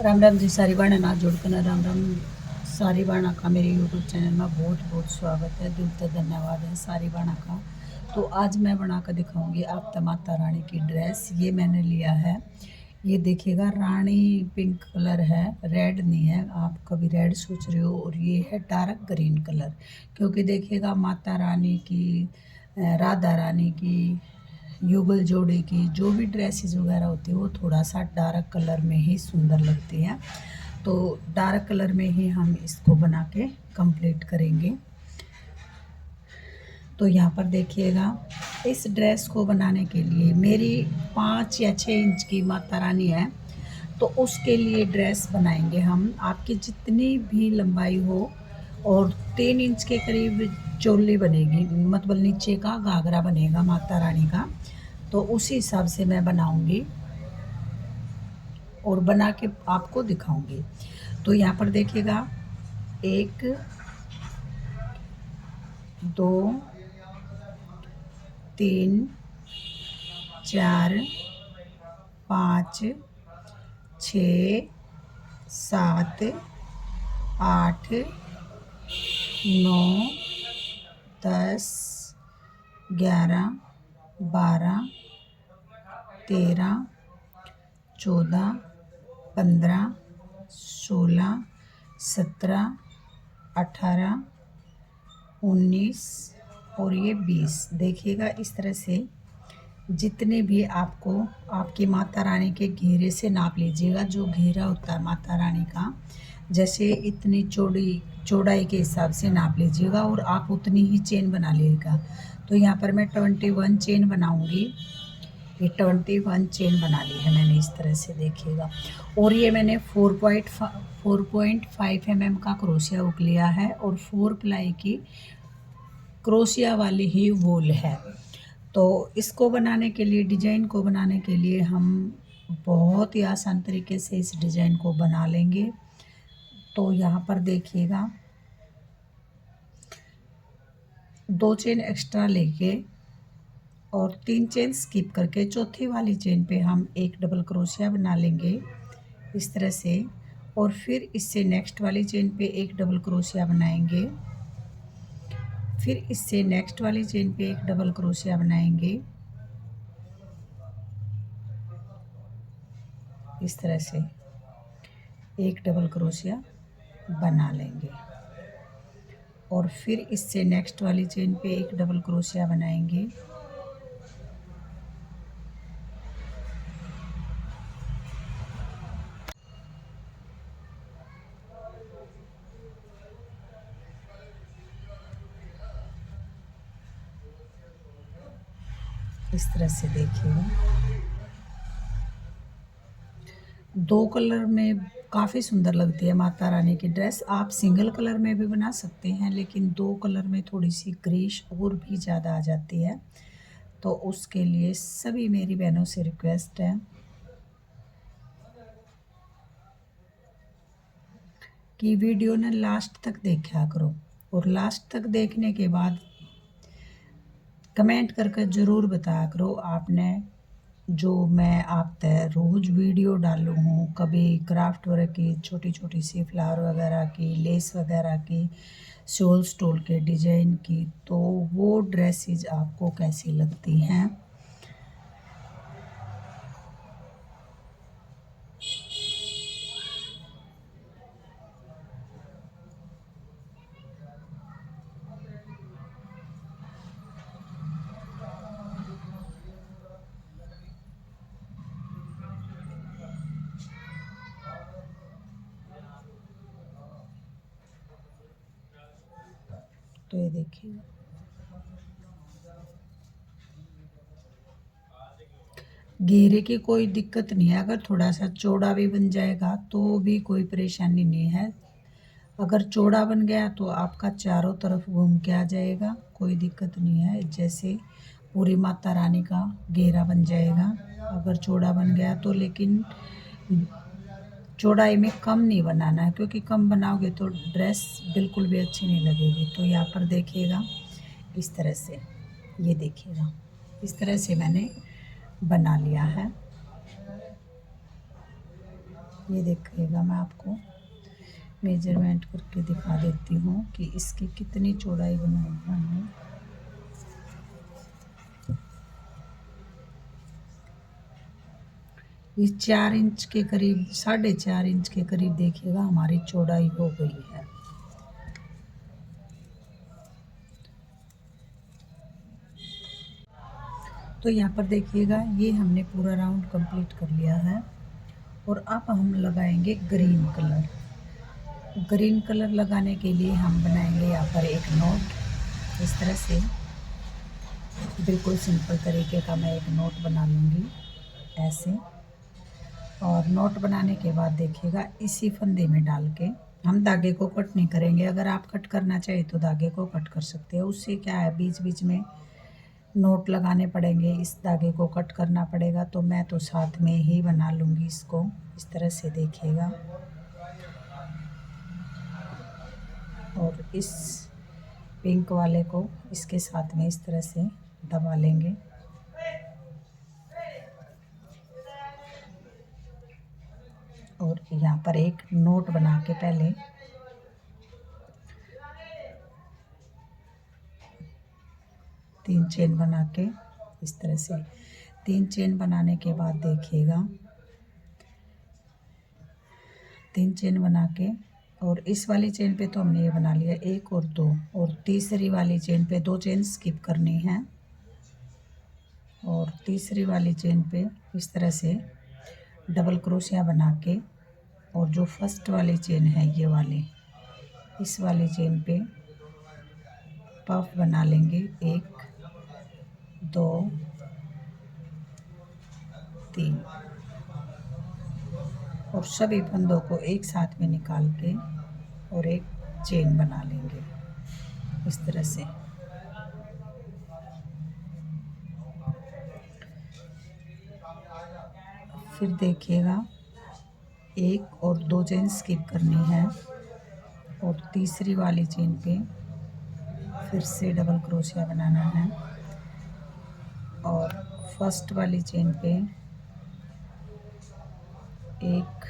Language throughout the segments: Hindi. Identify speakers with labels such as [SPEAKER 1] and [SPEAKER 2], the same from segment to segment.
[SPEAKER 1] राम राम जी। सारी बाणा ना जोड़कर राम राम। सारी बाणा का मेरे यूट्यूब चैनल में बहुत बहुत स्वागत है, दिल से धन्यवाद है सारी बाणा का। तो आज मैं बना कर दिखाऊंगी आपको माता रानी की ड्रेस। ये मैंने लिया है, ये देखिएगा रानी पिंक कलर है, रेड नहीं है। आप कभी रेड सोच रहे हो, और ये है डार्क ग्रीन कलर। क्योंकि देखिएगा माता रानी की, राधा रानी की, युगल जोड़े की जो भी ड्रेसेस वगैरह होती है वो थोड़ा सा डार्क कलर में ही सुंदर लगती हैं। तो डार्क कलर में ही हम इसको बना के कंप्लीट करेंगे। तो यहाँ पर देखिएगा, इस ड्रेस को बनाने के लिए मेरी 5 या 6 इंच की माता रानी है, तो उसके लिए ड्रेस बनाएंगे हम। आपकी जितनी भी लंबाई हो, और 3 इंच के करीब चोली बनेगी, मतलब नीचे का घाघरा बनेगा माता रानी का। तो उसी हिसाब से मैं बनाऊंगी और बना के आपको दिखाऊंगी। तो यहाँ पर देखिएगा, 1 2 3 4 5 6 7 8 9 10 11 12 13 14 15 16 17 18 19 और ये 20। देखिएगा इस तरह से जितने भी आपको आपकी माता रानी के घेरे से नाप लीजिएगा। जो घेरा होता है माता रानी का, जैसे इतनी चौड़ाई के हिसाब से नाप लीजिएगा और आप उतनी ही चेन बना लीजिएगा। तो यहाँ पर मैं 21 चेन बनाऊंगी। ये 21 चेन बना ली है मैंने इस तरह से, देखिएगा। और ये मैंने 4.5 का क्रोशिया हुक लिया है, और 4 प्लाई की क्रोशिया वाली ही वूल है। तो इसको बनाने के लिए, डिजाइन को बनाने के लिए हम बहुत ही आसान तरीके से इस डिजाइन को बना लेंगे। तो यहाँ पर देखिएगा, 2 चेन एक्स्ट्रा लेके और 3 चेन स्किप करके चौथी वाली चेन पे हम एक डबल क्रोशिया बना लेंगे इस तरह से। और फिर इससे नेक्स्ट वाली चेन पे एक डबल क्रोशिया बनाएंगे, फिर इससे नेक्स्ट वाली चेन पे एक डबल क्रोशिया बनाएंगे इस तरह से, एक डबल क्रोशिया बना लेंगे। और फिर इससे नेक्स्ट वाली चेन पे एक डबल क्रोशिया बनाएंगे, इस तरह से। देखिएगा 2 कलर में काफ़ी सुंदर लगती है माता रानी की ड्रेस। आप सिंगल कलर में भी बना सकते हैं, लेकिन 2 कलर में थोड़ी सी ग्रीश और भी ज़्यादा आ जाती है। तो उसके लिए सभी मेरी बहनों से रिक्वेस्ट है कि वीडियो ने लास्ट तक देखा करो, और लास्ट तक देखने के बाद कमेंट करके ज़रूर बताया करो आपने, जो मैं आप तय रोज़ वीडियो डालू हूँ, कभी क्राफ्ट वर्क की छोटी छोटी सी फ्लावर वगैरह की, लेस वगैरह की, शॉल स्टोल के डिजाइन की, तो वो ड्रेसेस आपको कैसी लगती हैं। तो ये देखिए, घेरे की कोई दिक्कत नहीं है, अगर थोड़ा सा चौड़ा भी बन जाएगा तो भी कोई परेशानी नहीं है। अगर चौड़ा बन गया तो आपका चारों तरफ घूम के आ जाएगा, कोई दिक्कत नहीं है। जैसे पूरी माता रानी का घेरा बन जाएगा अगर चौड़ा बन गया तो। लेकिन चौड़ाई में कम नहीं बनाना है, क्योंकि कम बनाओगे तो ड्रेस बिल्कुल भी अच्छी नहीं लगेगी। तो यहाँ पर देखिएगा इस तरह से, ये देखिएगा इस तरह से मैंने बना लिया है। ये देखिएगा, मैं आपको मेजरमेंट करके दिखा देती हूँ कि इसकी कितनी चौड़ाई बनानी है। ये 4 इंच के करीब, 4.5 इंच के करीब देखिएगा हमारी चौड़ाई हो गई है। तो यहाँ पर देखिएगा, ये हमने पूरा राउंड कंप्लीट कर लिया है। और अब हम लगाएंगे ग्रीन कलर। ग्रीन कलर लगाने के लिए हम बनाएंगे यहाँ पर एक नोट। इस तरह से बिल्कुल सिंपल तरीके का मैं एक नोट बना लूँगी ऐसे। और नोट बनाने के बाद देखिएगा, इसी फंदे में डाल के हम धागे को कट नहीं करेंगे। अगर आप कट करना चाहे तो धागे को कट कर सकते हो। उससे क्या है, बीच बीच में नोट लगाने पड़ेंगे, इस धागे को कट करना पड़ेगा। तो मैं तो साथ में ही बना लूँगी इसको। इस तरह से देखिएगा, और इस पिंक वाले को इसके साथ में इस तरह से दबा लेंगे। और यहाँ पर एक नोट बना के पहले 3 चेन बना के, इस तरह से 3 चेन बनाने के बाद देखिएगा, 3 चेन बना के, और इस वाली चेन पे तो हमने ये बना लिया 1 और 2, और तीसरी वाली चेन पे 2 चेन स्किप करनी है। और तीसरी वाली चेन पे इस तरह से डबल क्रोशिया बना के, और जो फर्स्ट वाली चेन है ये वाली, इस वाली चेन पे पफ बना लेंगे 1 2 3, और सभी फंदों को एक साथ में निकाल के और एक चेन बना लेंगे इस तरह से। फिर देखिएगा, 1 और 2 चेन स्किप करनी है, और तीसरी वाली चेन पे फिर से डबल क्रोशिया बनाना है, और फर्स्ट वाली चेन पे 1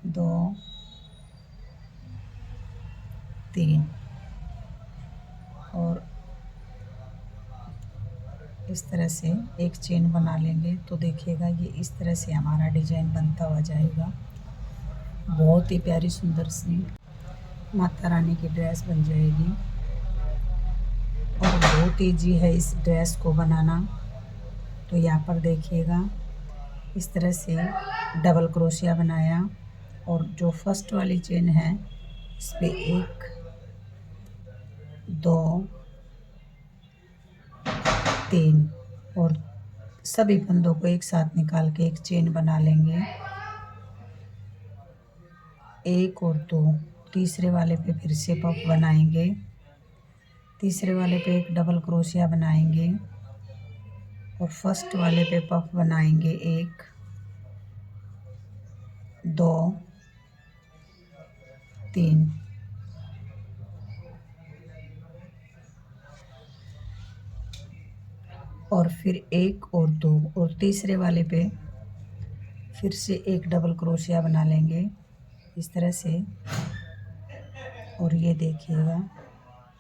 [SPEAKER 1] 2 3, और इस तरह से एक चेन बना लेंगे। तो देखिएगा, ये इस तरह से हमारा डिजाइन बनता हुआ जाएगा। बहुत ही प्यारी सुंदर सी माता रानी की ड्रेस बन जाएगी, और बहुत ईजी है इस ड्रेस को बनाना। तो यहाँ पर देखिएगा, इस तरह से डबल क्रोशिया बनाया, और जो फर्स्ट वाली चेन है इस पे 1 2 3, और सभी फंदों को एक साथ निकाल के एक चेन बना लेंगे 1 और 2। तीसरे वाले पे फिर से पफ बनाएंगे, तीसरे वाले पे एक डबल क्रोशिया बनाएंगे, और फर्स्ट वाले पे पफ बनाएंगे 1 2 3, और फिर 1 और 2, और तीसरे वाले पे फिर से एक डबल क्रोशिया बना लेंगे इस तरह से। और ये देखिएगा,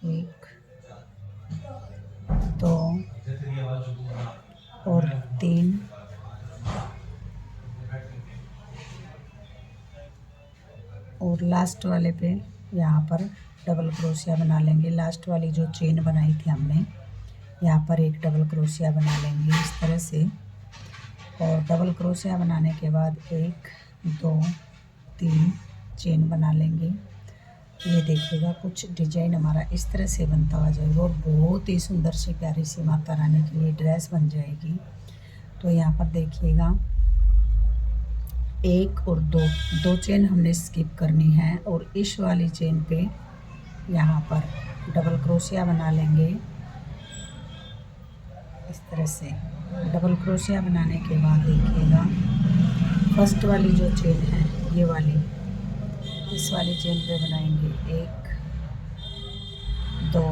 [SPEAKER 1] 1 2 और 3, और लास्ट वाले पे यहाँ पर डबल क्रोशिया बना लेंगे। लास्ट वाली जो चेन बनाई थी हमने, यहाँ पर एक डबल क्रोशिया बना लेंगे इस तरह से। और डबल क्रोशिया बनाने के बाद 1 2 3 चेन बना लेंगे। ये देखिएगा, कुछ डिजाइन हमारा इस तरह से बनता हुआ जाएगा, और बहुत ही सुंदर सी प्यारी सी माता रानी की ये ड्रेस बन जाएगी। तो यहाँ पर देखिएगा, 1 और 2 चेन हमने स्किप करनी है, और इस वाली चेन पे यहाँ पर डबल क्रोशिया बना लेंगे इस तरह से। डबल क्रोशिया बनाने के बाद देखिएगा, फर्स्ट वाली जो चेन है ये वाली, इस वाली चेन पे बनाएंगे 1 2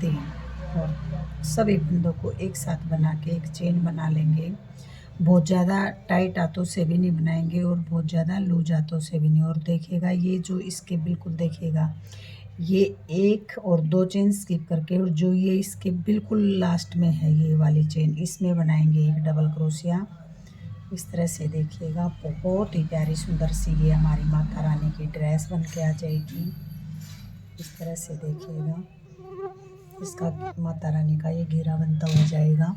[SPEAKER 1] 3, और सभी फंदों को एक साथ बना के एक चेन बना लेंगे। बहुत ज़्यादा टाइट हाथों से भी नहीं बनाएंगे और बहुत ज़्यादा लूज हाथों से भी नहीं। और देखिएगा ये जो इसके बिल्कुल देखिएगा, ये एक और दो चेन स्किप करके, और जो ये इसके बिल्कुल लास्ट में है ये वाली चेन, इसमें बनाएंगे एक डबल क्रोशिया। इस तरह से देखिएगा, बहुत ही प्यारी सुंदर सी ये हमारी माता रानी की ड्रेस बन के आ जाएगी। इस तरह से देखिएगा, इसका माता रानी का ये घेरा बनता हो जाएगा।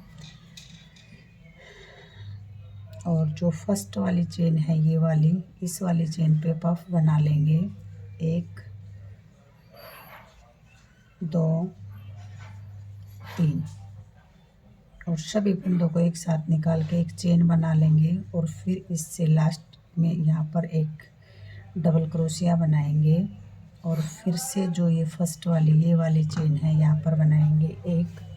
[SPEAKER 1] और जो फर्स्ट वाली चेन है ये वाली, इस वाली चेन पे पफ बना लेंगे, 1 2 3, और सभी फंदों को एक साथ निकाल के एक चेन बना लेंगे। और फिर इससे लास्ट में यहाँ पर एक डबल क्रोशिया बनाएंगे, और फिर से जो ये फर्स्ट वाली ये वाली चेन है यहाँ पर बनाएंगे 1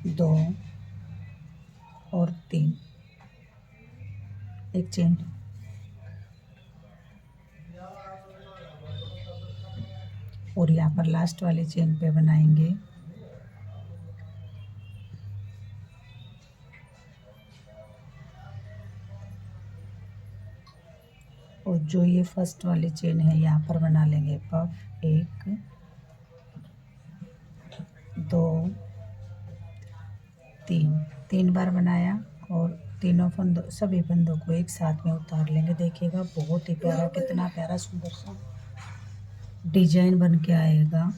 [SPEAKER 1] 2 और 3, एक चेन, और यहाँ पर लास्ट वाली चेन पे बनाएंगे और जो ये फर्स्ट वाली चेन है यहाँ पर बना लेंगे पफ, 1 2 3 बार बनाया, और तीनों फंदों सभी फंदों को एक साथ में उतार लेंगे। देखिएगा बहुत ही प्यारा, कितना प्यारा सुंदर सा डिजाइन बन के आएगा।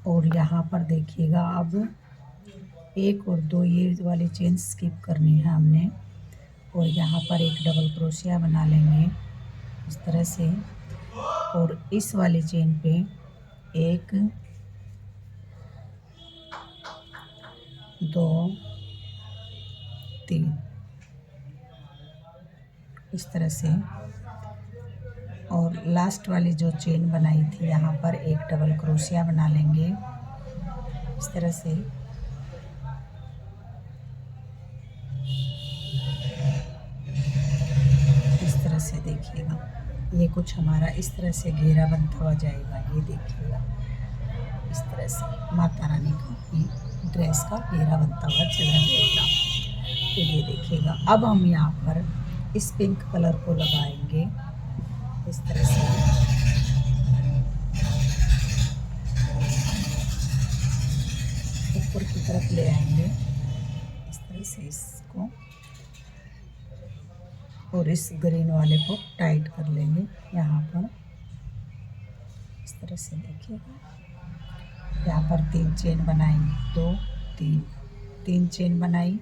[SPEAKER 1] और यहाँ पर देखिएगा, अब 1 और 2 ये वाली चेन स्किप करनी है हमने, और यहाँ पर एक डबल क्रोशिया बना लेंगे इस तरह से। और इस वाली चेन पे 1 2 3 इस तरह से। और लास्ट वाली जो चेन बनाई थी यहाँ पर एक डबल क्रोशिया बना लेंगे इस तरह से। इस तरह से देखिएगा, ये कुछ हमारा इस तरह से घेरा बनता हुआ जाएगा। ये देखिएगा इस तरह से माता रानी का ड्रेस का घेरा बनता हुआ चला जाएगा। तो ये देखिएगा, अब हम यहाँ पर इस पिंक कलर को लगाएंगे इस तरह से। ऊपर की तरफ ले आएंगे इस तरह से इसको, और इस ग्रीन वाले को टाइट कर लेंगे यहाँ पर इस तरह से। देखिएगा यहाँ पर 3 चेन बनाएंगे, 2 3 चेन बनाई,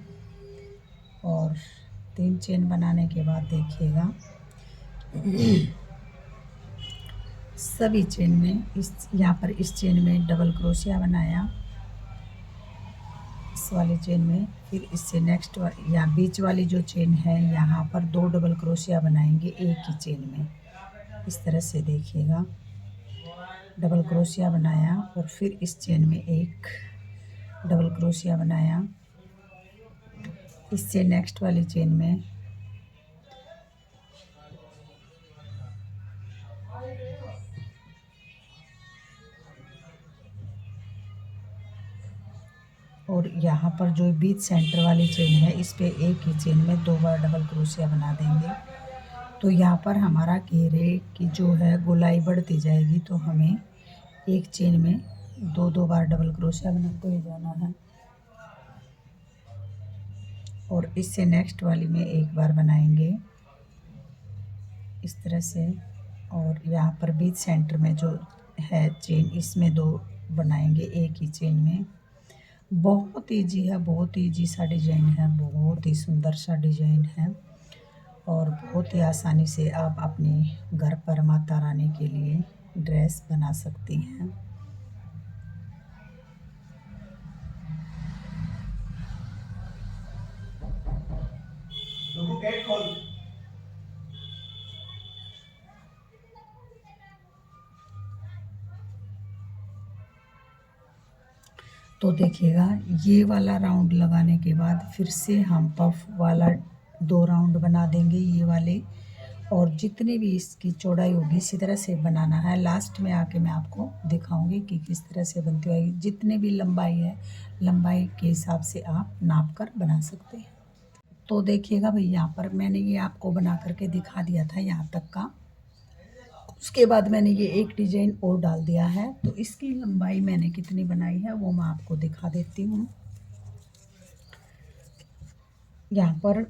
[SPEAKER 1] और 3 चेन बनाने के बाद देखिएगा सभी चेन में इस यहाँ पर इस चेन में डबल क्रोशिया बनाया इस वाली चेन में। फिर इससे नेक्स्ट वाली या बीच वाली जो चेन है यहाँ पर 2 डबल क्रोशिया बनाएंगे एक ही चेन में इस तरह से। देखिएगा डबल क्रोशिया बनाया, और फिर इस चेन में एक डबल क्रोशिया बनाया, इससे नेक्स्ट वाली चेन में और यहाँ पर जो बीच सेंटर वाली चेन है इस पे एक ही चेन में 2 बार डबल क्रोशिया बना देंगे। तो यहाँ पर हमारा घेरे की जो है गोलाई बढ़ती जाएगी, तो हमें एक चेन में 2 बार डबल क्रोशिया बनाते हुए जाना है, और इससे नेक्स्ट वाली में 1 बार बनाएंगे इस तरह से। और यहाँ पर बीच सेंटर में जो है चेन इसमें 2 बनाएंगे एक ही चेन में। बहुत ईजी है, बहुत ईजी सा डिजाइन है, बहुत ही सुंदर सा डिजाइन है, और बहुत ही आसानी से आप अपने घर पर माता रानी के लिए ड्रेस बना सकती हैं। तो देखिएगा ये वाला राउंड लगाने के बाद फिर से हम पफ वाला 2 राउंड बना देंगे ये वाले, और जितनी भी इसकी चौड़ाई होगी इसी तरह से बनाना है। लास्ट में आके मैं आपको दिखाऊंगी कि किस तरह से बनती है। जितनी भी लंबाई है, लंबाई के हिसाब से आप नाप कर बना सकते हैं। तो देखिएगा भाई, यहाँ पर मैंने ये आपको बना करके दिखा दिया था यहाँ तक का। उसके बाद मैंने ये एक डिजाइन और डाल दिया है। तो इसकी लंबाई मैंने कितनी बनाई है वो मैं आपको दिखा देती हूँ। यहाँ पर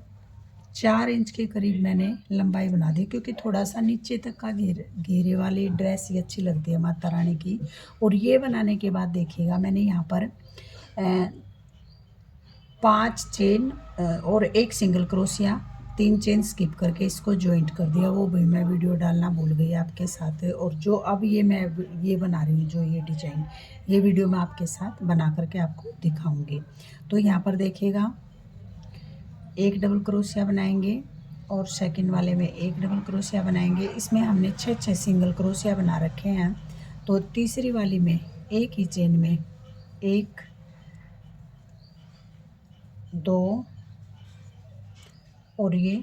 [SPEAKER 1] 4 इंच के करीब मैंने लंबाई बना दी, क्योंकि थोड़ा सा नीचे तक का घेरे वाली ड्रेस ही अच्छी लगती है माता रानी की। और ये बनाने के बाद देखिएगा, मैंने यहाँ पर 5 चेन और 1 सिंगल क्रोशिया, 3 चेन स्किप करके इसको जॉइंट कर दिया। वो भी मैं वीडियो डालना भूल गई आपके साथ। और जो अब ये मैं ये बना रही हूँ, जो ये डिजाइन, ये वीडियो मैं आपके साथ बना करके आपको दिखाऊंगी। तो यहाँ पर देखिएगा, 1 डबल क्रोशिया बनाएंगे और सेकंड वाले में 1 डबल क्रोशिया बनाएंगे। इसमें हमने 6 सिंगल क्रोशिया बना रखे हैं। तो तीसरी वाली में एक ही चेन में 1 2 और ये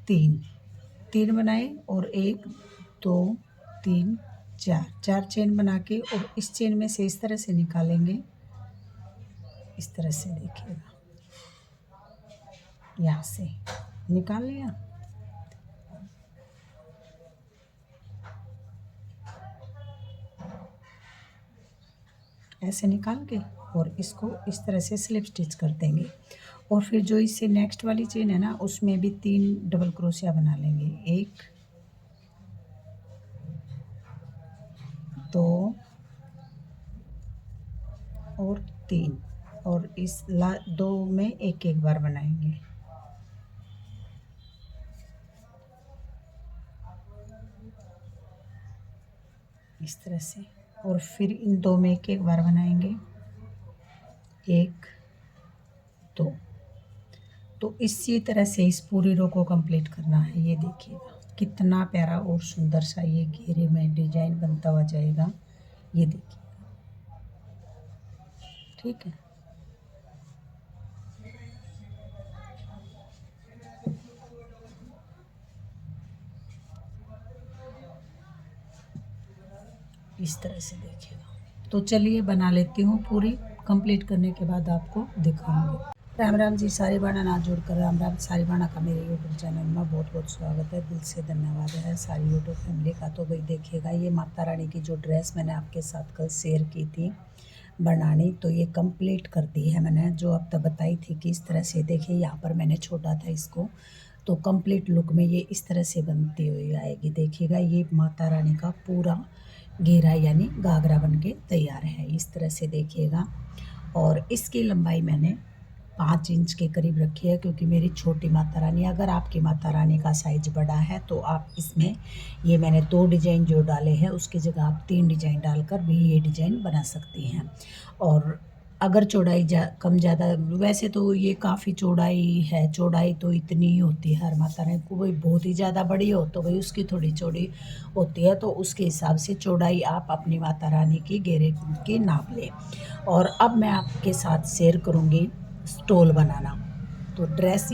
[SPEAKER 1] 3 बनाए और 1 2 3 4 चेन बना के, और इस चेन में से इस तरह से निकालेंगे। इस तरह से देखिएगा, यहाँ से निकाल लिया। ऐसे निकाल के और इसको इस तरह से स्लिप स्टिच कर देंगे। और फिर जो इससे नेक्स्ट वाली चेन है ना, उसमें भी 3 डबल क्रोशिया बना लेंगे। 1 2 और 3, और इस 2 में एक एक बार बनाएंगे। इस तरह से, और फिर इन 2 में एक एक बार बनाएंगे। 1 2। तो इसी तरह से इस पूरी रो को कंप्लीट करना है। ये देखिएगा कितना प्यारा और सुंदर सा ये घेरे में डिजाइन बनता हुआ जाएगा। ये देखिए, ठीक है। इस तरह से देखिएगा। तो चलिए बना लेती हूँ, पूरी कंप्लीट करने के बाद आपको दिखाऊंगी। राम राम जी, सारी बाणा ना जोड़कर राम राम। सारी बाणा का मेरे यूट्यूब चैनल में बहुत बहुत स्वागत है। दिल से धन्यवाद है सारी यूट्यूब फैमिली का। तो भाई देखिएगा, ये माता रानी की जो ड्रेस मैंने आपके साथ कल शेयर की थी बनानी, तो ये कंप्लीट कर दी है मैंने। जो अब तक बताई थी कि इस तरह से, देखिए यहाँ पर मैंने छोड़ा था इसको, तो कंप्लीट लुक में ये इस तरह से बनती हुई आएगी। देखिएगा, ये माता रानी का पूरा घेरा यानी घाघरा बन के तैयार है। इस तरह से देखिएगा। और इसकी लंबाई मैंने 5 इंच के करीब रखी है, क्योंकि मेरी छोटी माता रानी, अगर आपकी माता रानी का साइज बड़ा है तो आप इसमें, ये मैंने 2 डिजाइन जो डाले हैं उसकी जगह आप 3 डिजाइन डालकर भी ये डिजाइन बना सकती हैं। और अगर चौड़ाई कम ज़्यादा, वैसे तो ये काफ़ी चौड़ाई है, चौड़ाई तो इतनी ही होती है हर माता रानी को। भाई बहुत ही ज़्यादा बड़ी हो तो भाई उसकी थोड़ी चौड़ी होती है, तो उसके हिसाब से चौड़ाई आप अपनी माता रानी की घेरे की नाप लें। और अब मैं आपके साथ शेयर करूँगी स्टोल बनाना। तो ड्रेस